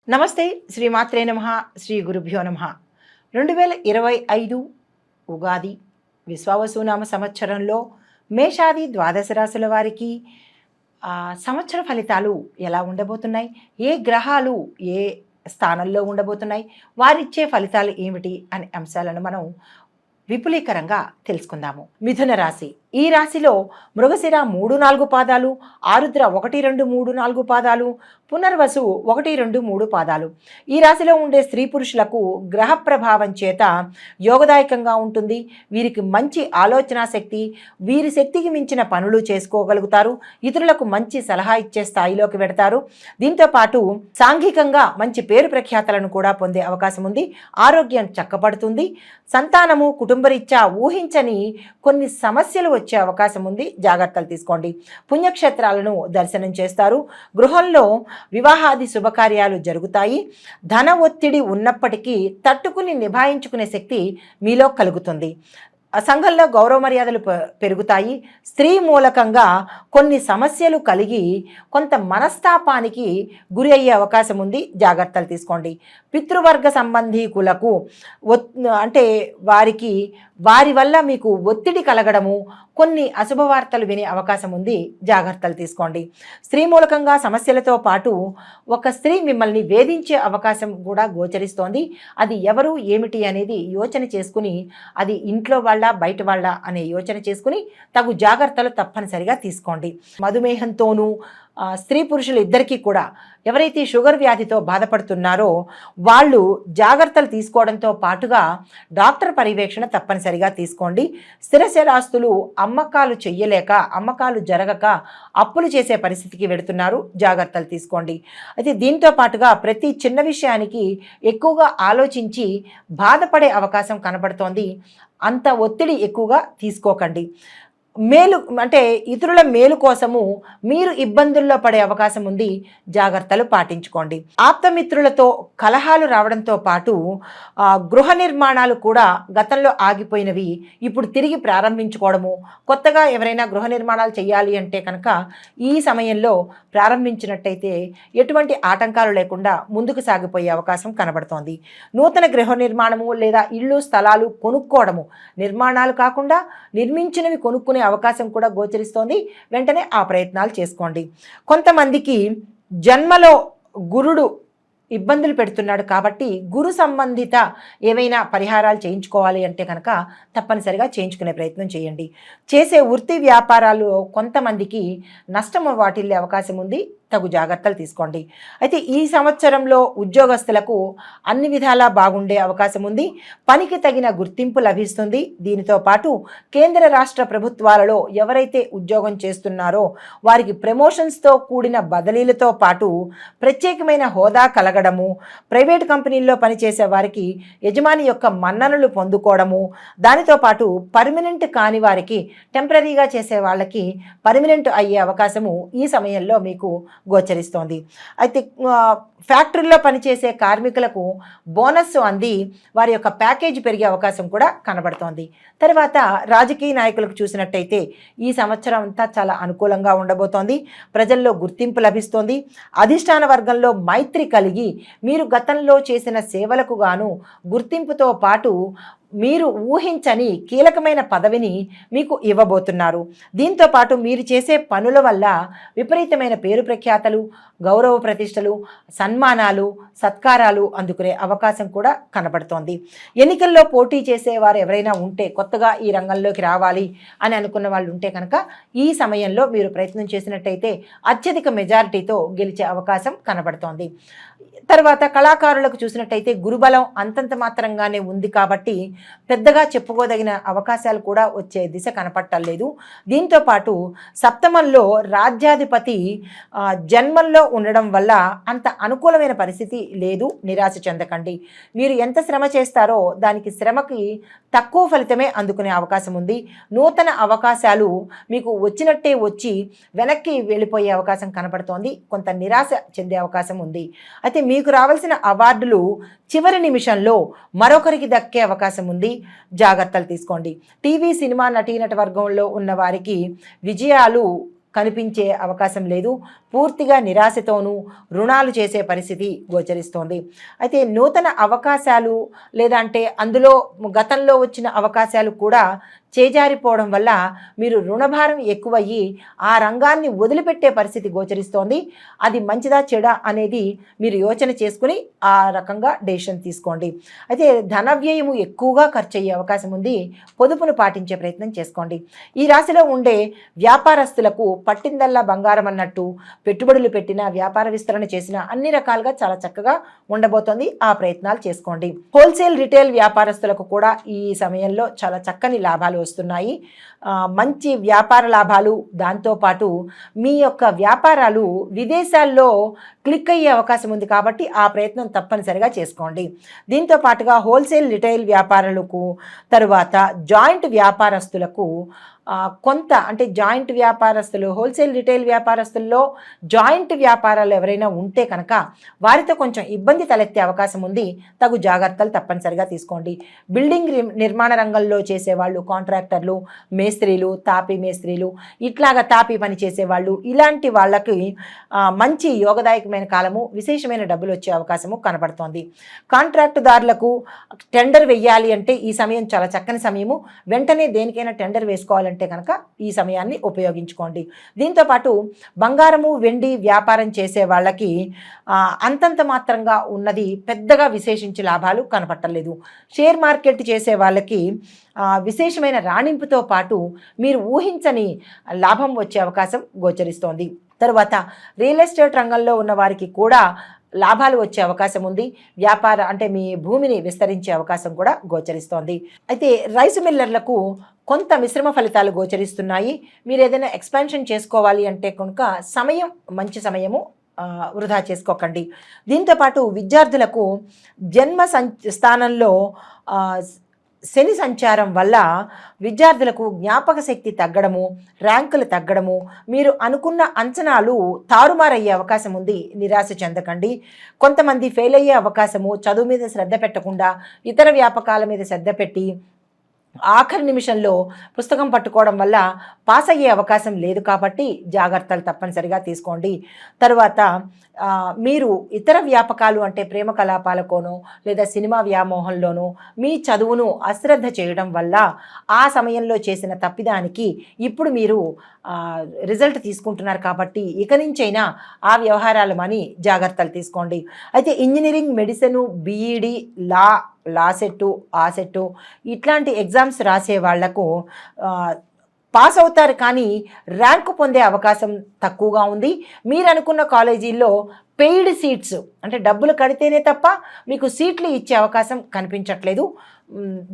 నమస్తే శ్రీమాత్రే నమః శ్రీ గురుభ్యో నమః 2025 ఉగాది విశ్వావసునామ సంవత్సరంలో మేషాది ద్వాదశ రాశుల వారికి సంవత్సర ఫలితాలు ఎలా ఉండబోతున్నాయి, ఏ గ్రహాలు ఏ స్థానంలో ఉండబోతున్నాయి, వారిచ్చే ఫలితాలు ఏమిటి అనే అంశాలను మనం విపులీకరంగా తెలుసుకుందాము. మిథున రాశి, ఈ రాశిలో మృగశిర 3-4 పాదాలు, ఆరుద్ర 1-2-3-4 పాదాలు, పునర్వసు 1-2-3 పాదాలు. ఈ రాశిలో ఉండే స్త్రీ పురుషులకు గ్రహ ప్రభావం చేత యోగదాయకంగా ఉంటుంది. వీరికి మంచి ఆలోచన శక్తి, వీరి శక్తికి మించిన పనులు చేసుకోగలుగుతారు. ఇతరులకు మంచి సలహా ఇచ్చే స్థాయిలోకి వెడతారు. దీంతో పాటు సాంఘికంగా మంచి పేరు ప్రఖ్యాతలను కూడా పొందే అవకాశం ఉంది. ఆరోగ్యం చక్కబడుతుంది. సంతానము కుటుంబరీత్యా ఊహించని కొన్ని సమస్యలు వచ్చే అవకాశం ఉంది. జాగ్రత్తలు తీసుకోండి. పుణ్యక్షేత్రాలను దర్శనం చేస్తారు. గృహంలో వివాహాది శుభకార్యాలు జరుగుతాయి. ధన ఒత్తిడి ఉన్నప్పటికీ తట్టుకుని నిభాయించుకునే శక్తి మీలో కలుగుతుంది. సంఘంలో గౌరవ మర్యాదలు పెరుగుతాయి. స్త్రీ మూలకంగా కొన్ని సమస్యలు కలిగి కొంత మనస్తాపానికి గురి అయ్యే అవకాశం ఉంది. జాగ్రత్తలు తీసుకోండి. పితృవర్గ సంబంధీకులకు అంటే వారి వల్ల మీకు ఒత్తిడి కలగడము, కొన్ని అశుభవార్తలు వినే అవకాశం ఉంది. జాగ్రత్తలు తీసుకోండి. స్త్రీ మూలకంగా సమస్యలతో పాటు ఒక స్త్రీ మిమ్మల్ని వేధించే అవకాశం కూడా గోచరిస్తోంది. అది ఎవరు ఏమిటి అనేది యోచన చేసుకుని, అది ఇంట్లో వాళ్ళ బయట వాళ్ళ అనే యోచన చేసుకుని తగు జాగ్రత్తలు తప్పనిసరిగా తీసుకోండి. మధుమేహంతోనూ స్త్రీ పురుషులు ఇద్దరికీ కూడా ఎవరైతే షుగర్ వ్యాధితో బాధపడుతున్నారో వాళ్ళు జాగ్రత్తలు తీసుకోవడంతో పాటుగా డాక్టర్ పర్యవేక్షణ తప్పనిసరిగా తీసుకోండి. స్థిరచరాస్తులు అమ్మకాలు చెయ్యలేక, అమ్మకాలు జరగక అప్పులు చేసే పరిస్థితికి వెడుతున్నారు. జాగ్రత్తలు తీసుకోండి. అయితే దీంతో పాటుగా ప్రతి చిన్న విషయానికి ఎక్కువగా ఆలోచించి బాధపడే అవకాశం కనబడుతోంది. అంత ఒత్తిడి ఎక్కువగా తీసుకోకండి. మేలు అంటే ఇతరుల మేలు కోసము మీరు ఇబ్బందుల్లో పడే అవకాశం ఉంది. జాగ్రత్తలు పాటించుకోండి. ఆప్తమిత్రులతో కలహాలు రావడంతో పాటు గృహ నిర్మాణాలు కూడా గతంలో ఆగిపోయినవి ఇప్పుడు తిరిగి ప్రారంభించుకోవడము, కొత్తగా ఎవరైనా గృహ నిర్మాణాలు చేయాలి అంటే కనుక ఈ సమయంలో ప్రారంభించినట్టయితే ఎటువంటి ఆటంకాలు లేకుండా ముందుకు సాగిపోయే అవకాశం కనబడుతోంది. నూతన గృహ నిర్మాణము లేదా ఇళ్ళు స్థలాలు కొనుక్కోవడము, నిర్మాణాలు కాకుండా నిర్మించినవి కొనుక్కునే అవకాశం కూడా గోచరిస్తోంది. వెంటనే ఆ ప్రయత్నాలు చేసుకోండి. కొంతమందికి జన్మలో గురుడు ఇబ్బందులు పెడుతున్నాడు కాబట్టి గురు సంబంధిత ఏవైనా పరిహారాలు చేయించుకోవాలి అంటే కనుక తప్పనిసరిగా చేయించుకునే ప్రయత్నం చేయండి. చేసే వృత్తి వ్యాపారాలు కొంతమందికి నష్టం వాటిల్లే అవకాశం ఉంది. తగు జాగ్రత్తలు తీసుకోండి. అయితే ఈ సంవత్సరంలో ఉద్యోగస్తులకు అన్ని విధాలా బాగుండే అవకాశం ఉంది. పనికి తగిన గుర్తింపు లభిస్తుంది. దీనితో పాటు కేంద్ర రాష్ట్ర ప్రభుత్వాలలో ఎవరైతే ఉద్యోగం చేస్తున్నారో వారికి ప్రమోషన్స్తో కూడిన బదిలీలతో పాటు ప్రత్యేకమైన హోదా కలగడము, ప్రైవేట్ కంపెనీల్లో పనిచేసే వారికి యజమాని యొక్క మన్ననలు పొందుకోవడము, దానితో పాటు పర్మనెంట్ కాని వారికి టెంపరీగా చేసే వాళ్ళకి పర్మనెంట్ అయ్యే అవకాశము ఈ సమయంలో మీకు గోచరిస్తోంది. అయితే ఫ్యాక్టరీలో పనిచేసే కార్మికులకు బోనస్ అంది వారి యొక్క ప్యాకేజీ పెరిగే అవకాశం కూడా కనబడుతోంది. తర్వాత రాజకీయ నాయకులకు చూసినట్టయితే ఈ సంవత్సరం అంతా చాలా అనుకూలంగా ఉండబోతోంది. ప్రజల్లో గుర్తింపు లభిస్తోంది. అధిష్టాన వర్గంలో మైత్రి కలిగి మీరు గతంలో చేసిన సేవలకు గాను గుర్తింపుతో పాటు మీరు ఊహించని కీలకమైన పదవిని మీకు ఇవ్వబోతున్నారు. దీంతో పాటు మీరు చేసే పనుల వల్ల విపరీతమైన పేరు ప్రఖ్యాతలు, గౌరవ ప్రతిష్టలు, సన్మానాలు, సత్కారాలు అందుకునే అవకాశం కూడా కనబడుతోంది. ఎన్నికల్లో పోటీ చేసేవారు ఎవరైనా ఉంటే, కొత్తగా ఈ రంగంలోకి రావాలి అని అనుకున్న వాళ్ళు ఉంటే కనుక ఈ సమయంలో మీరు ప్రయత్నం చేసినట్టయితే అత్యధిక మెజారిటీతో గెలిచే అవకాశం కనబడుతోంది. తర్వాత కళాకారులకు చూసినట్టయితే గురుబలం అంతంత మాత్రంగానే ఉంది కాబట్టి పెద్దగా చెప్పుకోదగిన అవకాశాలు కూడా వచ్చే దిశ కనపట్టలేదు. దీంతో పాటు సప్తమంలో రాజ్యాధిపతి జన్మంలో ఉండడం వల్ల అంత అనుకూలమైన పరిస్థితి లేదు. నిరాశ చెందకండి. మీరు ఎంత శ్రమ చేస్తారో దానికి శ్రమకి తక్కువ ఫలితమే అందుకునే అవకాశం ఉంది. నూతన అవకాశాలు మీకు వచ్చినట్టే వచ్చి వెనక్కి వెళ్ళిపోయే అవకాశం కనపడుతోంది. కొంత నిరాశ చెందే అవకాశం ఉంది. అయితే మీకు రావాల్సిన అవార్డులు చివరి నిమిషంలో మరొకరికి దక్కే అవకాశం ఉంది. జాగ్రత్తలు తీసుకోండి. టీవీ సినిమా నటీనట వర్గంలో ఉన్న వారికి విజయాలు కనిపించే అవకాశం లేదు. పూర్తిగా నిరాశతోనూ రుణాలు చేసే పరిస్థితి గోచరిస్తోంది. అయితే నూతన అవకాశాలు లేదంటే అందులో గతంలో వచ్చిన అవకాశాలు కూడా చేజారిపోవడం వల్ల మీరు రుణభారం ఎక్కువయ్యి ఆ రంగాన్ని వదిలిపెట్టే పరిస్థితి గోచరిస్తోంది. అది మంచిదా చెడా అనేది మీరు యోచన చేసుకుని ఆ రకంగా డెసిషన్ తీసుకోండి. అయితే ధన వ్యయము ఎక్కువగా ఖర్చు అయ్యే అవకాశం ఉంది. పొదుపును పాటించే ప్రయత్నం చేసుకోండి. ఈ రాశిలో ఉండే వ్యాపారస్తులకు పట్టిందల్లా బంగారం అన్నట్టు పెట్టుబడులు పెట్టినా, వ్యాపార విస్తరణ చేసినా అన్ని రకాలుగా చాలా చక్కగా ఉండబోతోంది. ఆ ప్రయత్నాలు చేసుకోండి. హోల్సేల్ రిటైల్ వ్యాపారస్తులకు కూడా ఈ సమయంలో చాలా చక్కని లాభాలు వస్తున్నాయి. మంచి వ్యాపార లాభాలు, దాంతోపాటు మీ యొక్క వ్యాపారాలు విదేశాల్లో క్లిక్ అయ్యే అవకాశం ఉంది కాబట్టి ఆ ప్రయత్నం తప్పనిసరిగా చేసుకోండి. దీంతో పాటుగా హోల్సేల్ రిటైల్ వ్యాపారులకు, తరువాత జాయింట్ వ్యాపారస్తులకు కొంత అంటే జాయింట్ వ్యాపారస్తులు, హోల్సేల్ రిటైల్ వ్యాపారస్తుల్లో జాయింట్ వ్యాపారాలు ఎవరైనా ఉంటే కనుక వారితో కొంచెం ఇబ్బంది తలెత్తే అవకాశం ఉంది. తగు జాగ్రత్తలు తప్పనిసరిగా తీసుకోండి. బిల్డింగ్ నిర్మాణ రంగంలో చేసేవాళ్ళు, కాంట్రాక్టర్లు, మేస్త్రీలు, తాపీ మేస్త్రీలు, ఇట్లాగా తాపీ పని చేసేవాళ్ళు, ఇలాంటి వాళ్ళకి మంచి యోగదాయకమైన కాలము, విశేషమైన డబ్బులు వచ్చే అవకాశము కనబడుతోంది. కాంట్రాక్టుదారులకు టెండర్ వెయ్యాలి అంటే ఈ సమయం చాలా చక్కని సమయము. వెంటనే దేనికైనా టెండర్ వేసుకోవాలంటే కనుక ఈ సమయాన్ని ఉపయోగించుకోండి. దీంతోపాటు బంగారము, వెండి వ్యాపారం చేసే వాళ్ళకి అంతంత మాత్రంగా ఉన్నది, పెద్దగా విశేషించి లాభాలు కనపట్టలేదు. షేర్ మార్కెట్ చేసే వాళ్ళకి విశేషమైన రాణింపుతో పాటు మీరు ఊహించని లాభం వచ్చే అవకాశం గోచరిస్తోంది. తరువాత రియల్ ఎస్టేట్ రంగంలో ఉన్న వారికి కూడా లాభాలు వచ్చే అవకాశం ఉంది. వ్యాపార అంటే మీ భూమిని విస్తరించే అవకాశం కూడా గోచరిస్తోంది. అయితే రైసు మిల్లర్లకు కొంత మిశ్రమ ఫలితాలు గోచరిస్తున్నాయి. మీరు ఏదైనా ఎక్స్పాన్షన్ చేసుకోవాలి అంటే కనుక సమయం మంచి సమయము, వృధా చేసుకోకండి. దీంతోపాటు విద్యార్థులకు జన్మ స్థానంలో శని సంచారం వల్ల విద్యార్థులకు జ్ఞాపక శక్తి తగ్గడము, ర్యాంకులు తగ్గడము, మీరు అనుకున్న అంచనాలు తారుమారయ్యే అవకాశం ఉంది. నిరాశ చెందకండి. కొంతమంది ఫెయిల్ అయ్యే అవకాశము, చదువు మీద శ్రద్ధ పెట్టకుండా ఇతర వ్యాపకాల మీద శ్రద్ధ పెట్టి ఆఖరి నిమిషంలో పుస్తకం పట్టుకోవడం వల్ల పాస్ అయ్యే అవకాశం లేదు కాబట్టి జాగ్రత్తలు తప్పనిసరిగా తీసుకోండి. తర్వాత మీరు ఇతర వ్యాపకాలు అంటే ప్రేమ కలాపాలకోనో లేదా సినిమా వ్యామోహంలోనో మీ చదువును అశ్రద్ధ చేయడం వల్ల ఆ సమయంలో చేసిన తప్పిదానికి ఇప్పుడు మీరు రిజల్ట్ తీసుకుంటున్నారు కాబట్టి ఇక నుంచైనా ఆ వ్యవహారాలు మని జాగ్రత్తలు తీసుకోండి. అయితే ఇంజనీరింగ్, మెడిసిన్, బీఈడి, లా సెట్టు, ఆ సెట్టు ఇట్లాంటి ఎగ్జామ్స్ రాసే వాళ్లకు పాస్ అవుతారు కానీ ర్యాంకు పొందే అవకాశం తక్కువగా ఉంది. మీరు అనుకున్న కాలేజీల్లో పెయిడ్ సీట్స్ అంటే డబ్బులు కడితేనే తప్ప మీకు సీట్లు ఇచ్చే అవకాశం కనిపించట్లేదు.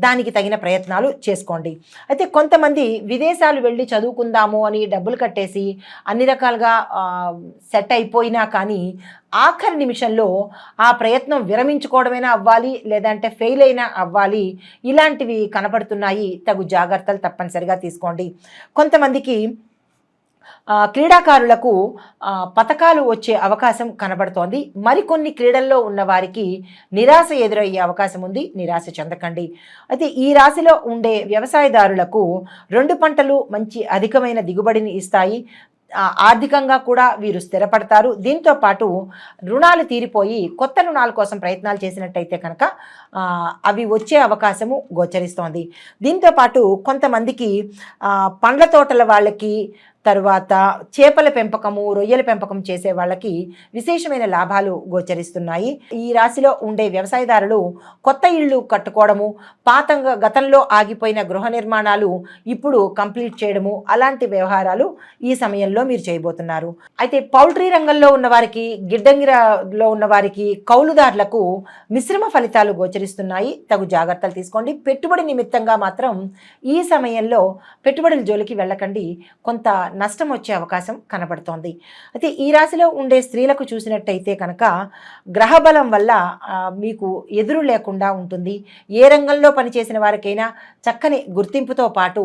దానికి తగిన ప్రయత్నాలు చేసుకోండి. అయితే కొంతమంది విదేశాలు వెళ్ళి చదువుకుందాము అని డబ్బులు కట్టేసి అన్ని రకాలుగా సెట్ అయిపోయినా కానీ ఆఖరి నిమిషంలో ఆ ప్రయత్నం విరమించుకోవడమైనా అవ్వాలి, లేదంటే ఫెయిల్ అయినా అవ్వాలి. ఇలాంటివి కనపడుతున్నాయి. తగు జాగ్రత్తలు తప్పనిసరిగా తీసుకోండి. కొంతమందికి క్రీడాకారులకు పతకాలు వచ్చే అవకాశం కనబడుతోంది. మరికొన్ని క్రీడల్లో ఉన్న వారికి నిరాశ ఎదురయ్యే అవకాశం ఉంది. నిరాశ చెందకండి. అయితే ఈ రాశిలో ఉండే వ్యవసాయదారులకు 2 పంటలు మంచి అధికమైన దిగుబడిని ఇస్తాయి. ఆర్థికంగా కూడా వీరు స్థిరపడతారు. దీంతో పాటు రుణాలు తీరిపోయి కొత్త రుణాల కోసం ప్రయత్నాలు చేసినట్టయితే కనుక అవి వచ్చే అవకాశము గోచరిస్తోంది. దీంతో పాటు కొంతమందికి పండ్ల తోటల వాళ్ళకి, తరువాత చేపల పెంపకము, రొయ్యల పెంపకం చేసే వాళ్ళకి విశేషమైన లాభాలు గోచరిస్తున్నాయి. ఈ రాశిలో ఉండే వ్యవసాయదారులు కొత్త ఇళ్ళు కట్టుకోవడము, గతంలో ఆగిపోయిన గృహ నిర్మాణాలు ఇప్పుడు కంప్లీట్ చేయడము, అలాంటి వ్యవహారాలు ఈ సమయంలో మీరు చేయబోతున్నారు. అయితే పౌల్ట్రీ రంగంలో ఉన్న వారికి, గిడ్డంగిలో ఉన్న వారికి, కౌలుదారులకు మిశ్రమ ఫలితాలు గోచరిస్తున్నాయి. తగు జాగ్రత్తలు తీసుకోండి. పెట్టుబడి నిమిత్తంగా మాత్రం ఈ సమయంలో పెట్టుబడుల జోలికి వెళ్ళకండి. కొంత నష్టం వచ్చే అవకాశం కనబడుతోంది. అయితే ఈ రాశిలో ఉండే స్త్రీలకు చూసినట్టయితే కనుక గ్రహబలం వల్ల మీకు ఎదురు లేకుండా ఉంటుంది. ఏ రంగంలో పనిచేసిన వారికైనా చక్కని గుర్తింపుతో పాటు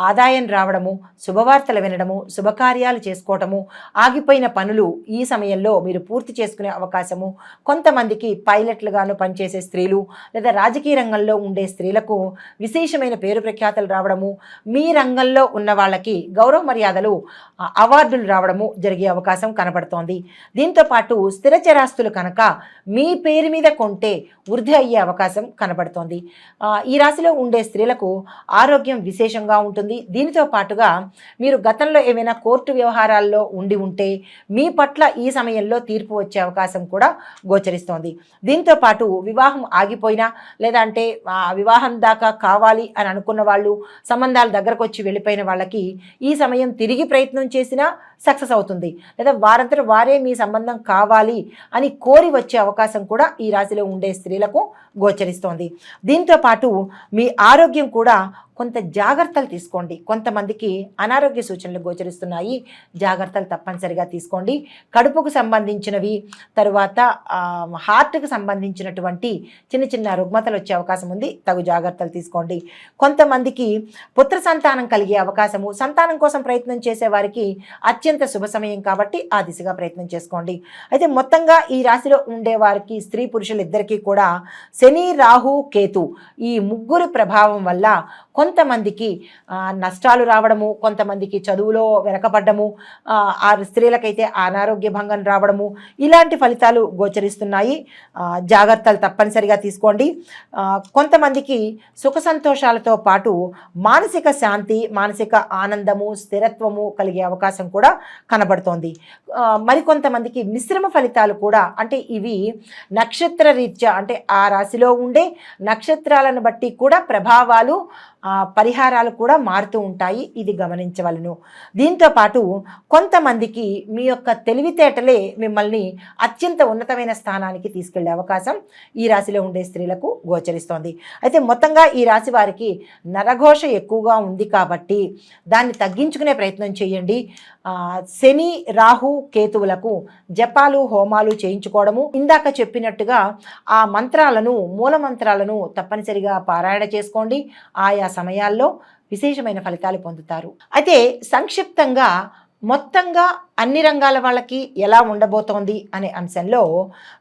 ఆదాయం రావడము, శుభవార్తలు వినడము, శుభకార్యాలు చేసుకోవటము, ఆగిపోయిన పనులు ఈ సమయంలో మీరు పూర్తి చేసుకునే అవకాశము. కొంతమందికి పైలట్లుగాను పనిచేసే స్త్రీలు లేదా రాజకీయ రంగంలో ఉండే స్త్రీలకు విశేషమైన పేరు ప్రఖ్యాతలు రావడము, మీ రంగంలో ఉన్న వాళ్ళకి గౌరవ మర్యాదలు అవార్డులు రావడము జరిగే అవకాశం కనబడుతోంది. దీంతోపాటు స్థిర చరాస్తులు కనుక మీ పేరు మీద కొంటే వృద్ధి అయ్యే అవకాశం కనబడుతోంది. ఈ రాశిలో ఉండే స్త్రీలకు ఆరోగ్యం విశేషంగా ఉంటుంది. దీనితో పాటుగా మీరు గతంలో ఏమైనా కోర్టు వ్యవహారాల్లో ఉండి ఉంటే మీ పట్ల ఈ సమయంలో తీర్పు వచ్చే అవకాశం కూడా గోచరిస్తోంది. దీంతో పాటు వివాహం ఆగిపోయినా లేదంటే వివాహం దాకా కావాలి అని అనుకున్న వాళ్ళు సంబంధాల దగ్గరకు వచ్చి వెళ్ళిపోయిన వాళ్ళకి ఈ సమయం తిరిగి ప్రయత్నం చేసినా సక్సెస్ అవుతుంది. లేదా వారంతట వారే మీ సంబంధం కావాలి అని కోరి వచ్చే అవకాశం కూడా ఈ రాశిలో ఉండే స్త్రీలకు గోచరిస్తోంది. దీంతో పాటు మీ ఆరోగ్యం కూడా కొంత జాగ్రత్తలు తీసుకోండి. కొంతమందికి అనారోగ్య సూచనలు గోచరిస్తున్నాయి, జాగ్రత్తలు తప్పనిసరిగా తీసుకోండి. కడుపుకు సంబంధించినవి, తరువాత హార్ట్కి సంబంధించినటువంటి చిన్న చిన్న రుగ్మతలు వచ్చే అవకాశం ఉంది, తగు జాగ్రత్తలు తీసుకోండి. కొంతమందికి పుత్ర సంతానం కలిగే అవకాశము, సంతానం కోసం ప్రయత్నం చేసే వారికి అత్యంత శుభ సమయం కాబట్టి ఆ దిశగా ప్రయత్నం చేసుకోండి. అయితే మొత్తంగా ఈ రాశిలో ఉండే వారికి స్త్రీ పురుషులు ఇద్దరికీ కూడా శని, రాహు, కేతు ఈ ముగ్గురు ప్రభావం వల్ల కొంతమందికి నష్టాలు రావడము, కొంతమందికి చదువులో వెనకబడ్డము, ఆ స్త్రీలకైతే అనారోగ్య భంగం రావడము, ఇలాంటి ఫలితాలు గోచరిస్తున్నాయి. జాగ్రత్తలు తప్పనిసరిగా తీసుకోండి. కొంతమందికి సుఖ సంతోషాలతో పాటు మానసిక శాంతి, మానసిక ఆనందము, స్థిరత్వము కలిగే అవకాశం కూడా కనబడుతోంది. మరికొంతమందికి మిశ్రమ ఫలితాలు కూడా, అంటే ఇవి నక్షత్ర రీత్యా, అంటే ఆ రాశిలో ఉండే నక్షత్రాలను బట్టి కూడా ప్రభావాలు, పరిహారాలు కూడా మారుతూ ఉంటాయి. ఇది గమనించవలను. దీంతో పాటు కొంతమందికి మీ యొక్క తెలివితేటలే మిమ్మల్ని అత్యంత ఉన్నతమైన స్థానానికి తీసుకెళ్లే అవకాశం ఈ రాశిలో ఉండే స్త్రీలకు గోచరిస్తోంది. అయితే మొత్తంగా ఈ రాశి వారికి నరఘోష ఎక్కువగా ఉంది కాబట్టి దాన్ని తగ్గించుకునే ప్రయత్నం చేయండి. శని, రాహు, కేతువులకు జపాలు, హోమాలు చేయించుకోవడము, ఇందాక చెప్పినట్టుగా ఆ మంత్రాలను, మూల మంత్రాలను తప్పనిసరిగా పారాయణ చేసుకోండి. ఆయా సమయాల్లో విశేషమైన ఫలితాలు పొందుతారు. అయితే సంక్షిప్తంగా మొత్తంగా అన్ని రంగాల వాళ్ళకి ఎలా ఉండబోతోంది అనే అంశంలో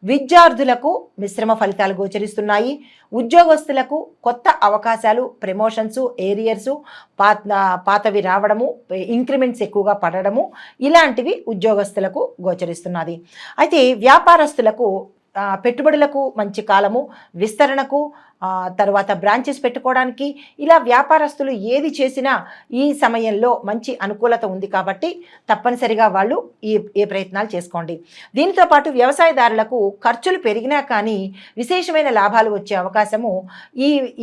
విద్యార్థులకు మిశ్రమ ఫలితాలు గోచరిస్తున్నాయి. ఉద్యోగస్తులకు కొత్త అవకాశాలు, ప్రమోషన్స్, ఏరియర్సు, పాతవి రావడము, ఇంక్రిమెంట్స్ ఎక్కువగా పడడము, ఇలాంటివి ఉద్యోగస్తులకు గోచరిస్తున్నది. అయితే వ్యాపారస్తులకు పెట్టుబడులకు మంచి కాలము, విస్తరణకు, తర్వాత బ్రాంచెస్ పెట్టుకోవడానికి, ఇలా వ్యాపారస్తులు ఏది చేసినా ఈ సమయంలో మంచి అనుకూలత ఉంది కాబట్టి తప్పనిసరిగా వాళ్ళు ఈ ప్రయత్నాలు చేసుకోండి. దీనితో పాటు వ్యవసాయదారులకు ఖర్చులు పెరిగినా కానీ విశేషమైన లాభాలు వచ్చే అవకాశము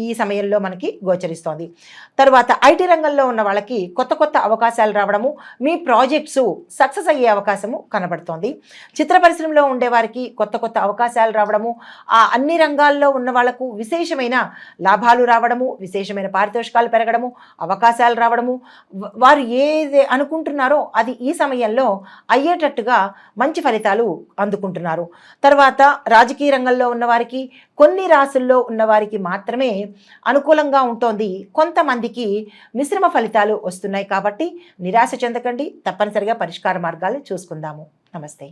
ఈ సమయంలో మనకి గోచరిస్తోంది. తర్వాత ఐటీ రంగంలో ఉన్న వాళ్ళకి కొత్త కొత్త అవకాశాలు రావడము, మీ ప్రాజెక్ట్స్ సక్సెస్ అయ్యే అవకాశము కనబడుతోంది. చిత్ర పరిశ్రమలో ఉండేవారికి కొత్త కొత్త అవకాశాలు రావడము, అన్ని రంగాల్లో ఉన్న వాళ్లకు విశేషమైన లాభాలు రావడము, విశేషమైన పారితోషికాలు పెరగడము, అవకాశాలు రావడము, వారు ఏది అనుకుంటున్నారో అది ఈ సమయంలో అయ్యేటట్టుగా మంచి ఫలితాలు అందుకుంటున్నారు. తర్వాత రాజకీయ రంగంలో ఉన్నవారికి, కొన్ని రాశుల్లో ఉన్నవారికి మాత్రమే అనుకూలంగా ఉంటుంది. కొంతమందికి మిశ్రమ ఫలితాలు వస్తున్నాయి కాబట్టి నిరాశ చెందకండి. తప్పనిసరిగా పరిష్కార మార్గాలు చూసుకుందాము. నమస్తే.